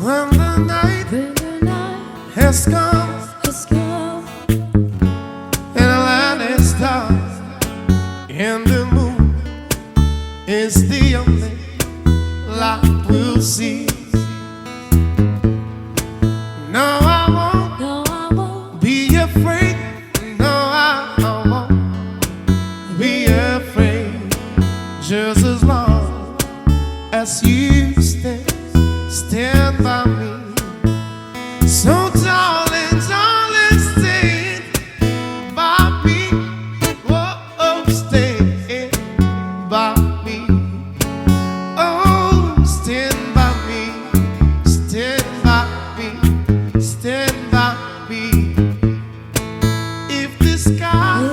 When the night has come and the land is dark and the moon is the only light we'll see. No, I won't be afraid. No, I won't be afraid. Just as long as you stand